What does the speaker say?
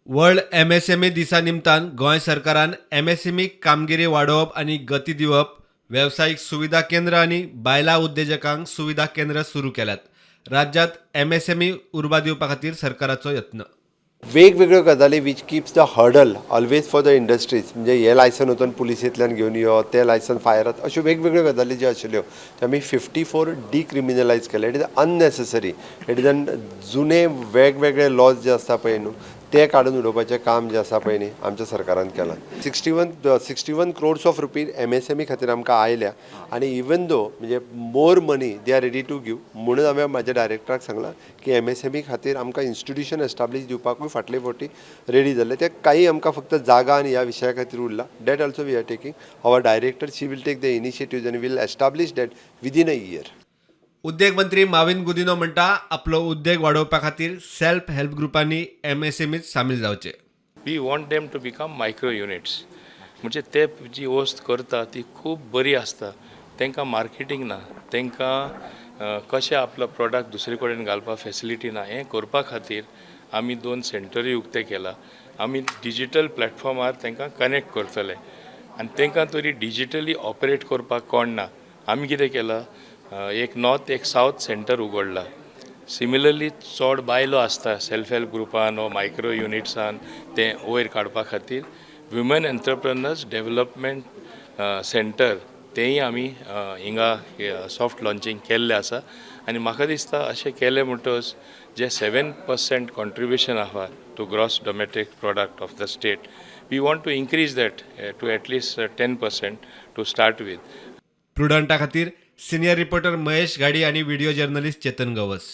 World MSME दिसा निमतान गोंय सरकारान MSME कामगिरी वाडोवप आनी गती दिवप, व्यावसायिक सुविधा केंद्र आनी बायलां उद्देजकांक सुविधा केंद्र सुरू केल्यात. राज्यात MSME उर्बा दिवपा खातीर सरकाराचो यत्न. वेगवेगळ्यो गजाली which keeps the hurdle always for the industries. म्हणजे हे लायसन वचून पुलिसेंतल्यान घेवन यो, ते लायसन फायरात, अश्यो वेगवेगळ्यो गजाली ज्यो आशिल्ल्यो त्यो आमी 54 डिक्रिमिनलायज केले. It is unnecessary. It is जुने वेगवेगळे लॉज जे आसता पळय न्हू ते काडून उडोवपाचें काम जें आसा पळय न्ही आमच्या सरकारान केलां. 61 crores ऑफ रुपीज MSME खातीर आमकां आयल्या आनी इवन दो म्हणजे more money they are ready to give. म्हणून हांवें म्हाज्या डायरेक्टराक सांगलां की MSME खातीर आमकां इन्स्टिट्यूशन एस्टाब्लीश दिवपाकूय फाटले फावटी रेडी जाल्ले. ते काही आमकां फक्त जागा आनी ह्या विशया खातीर उरला. That also we are taking. Our director she will take the initiative आनी will establish that within a year. उद्देग मंत्री माविन गुदिनो म्हणटा आपलो उद्देग वाडोवपा खातीर सेल्फ हेल्प ग्रुपांनी MSMEत सामील जावचे. We want them to become micro units. म्हणजे ते जी वस्त करता ती खूब बरी आसता. तांकां मार्केटींग ना, तांकां कशें आपलो प्रोडक्ट दुसरे कडेन घालपाक फेसिलिटी ना. हें करपा खातीर आमी 2 सेंटरूय उक्ते केला. आमी डिजिटल प्लॅटफॉर्मार तांकां कनेक्ट करतले आनी तांकां तरी डिजिटली ऑपरेट करपाक कोण ना. आमी कितें केलां, एक नॉर्थ एक सावथ सेंटर उगडला. सिमिलरली चड बायलो आसता सेल्फ हेल्प ग्रुपान वा मायक्रो युनिट्सान ते वयर काडपा खातीर वुमन एंटरप्रेनर्स डेव्हलपमेंट सेंटर तेंय आमी हिंगा सॉफ्ट लॉन्चिंग केल्लें आसा. आनी म्हाका दिसता अशें केलें म्हणटच जे 7% कॉन्ट्रिब्युशन आसा to gross domestic product of the state, we want to increase that to at least 10% to start with. प्रुडंटा खातीर सिनियर रिपोर्टर महेश गाडी आनी व्हिडिओ जर्नलिस्ट चेतन गवस.